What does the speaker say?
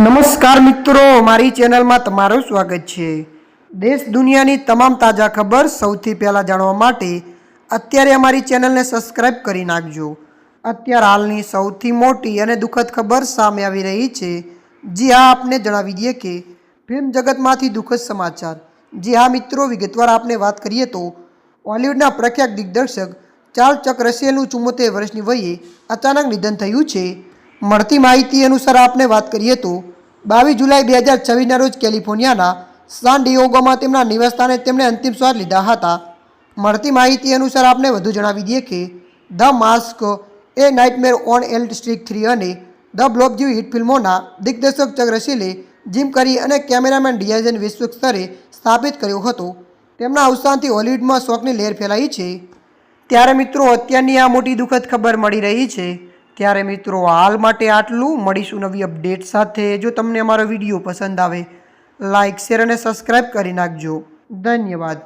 નમસ્કાર મિત્રો, મારી ચેનલમાં તમારું સ્વાગત છે। દેશ દુનિયાની તમામ તાજા ખબર સૌથી પહેલાં જાણવા માટે અત્યારે અમારી ચેનલને સબસ્ક્રાઇબ કરી નાખજો। અત્યારે હાલની સૌથી મોટી અને દુઃખદ ખબર સામે આવી રહી છે। જી હા, આપને જણાવી દઈએ કે ફિલ્મ જગતમાંથી દુઃખદ સમાચાર। જી હા મિત્રો, વિગતવાર આપને વાત કરીએ તો બોલિવૂડના પ્રખ્યાત દિગ્દર્શક ચાર્લ્સ ચક રસેલનું 74 વર્ષની વયે અચાનક નિધન થયું છે। મળતી માહિતી અનુસાર આપને વાત કરીએ તો 22 જુલાઈ 2026ના રોજ કેલિફોર્નિયાના સાન ડિએગોમાં તેમના નિવાસસ્થાને તેમણે અંતિમ શ્વાસ લીધા હતા। મળતી માહિતી અનુસાર આપને વધુ જણાવી દઈએ કે the mask, a nightmare on Elm Street 3 અને ધ બ્લોબ જેવી હિટ ફિલ્મોના દિગ્દર્શક ચક રસેલે જીમ કરી અને કેમેરામેન ડિયાઝને વૈશ્વિક સ્તરે સ્થાપિત કર્યો હતો। તેમના અવસાનથી હોલિવૂડમાં શોકની લહેર ફેલાઈ છે। ત્યારે મિત્રો, અત્યારની આ મોટી દુઃખદ ખબર મળી રહી છે। ત્યારે મિત્રો, હાલ માટે આટલું। મળીશું નવી અપડેટ સાથે। જો તમને અમારો વિડીયો પસંદ આવે, લાઇક, શેર અને સબસ્ક્રાઇબ કરી નાખજો। ધન્યવાદ।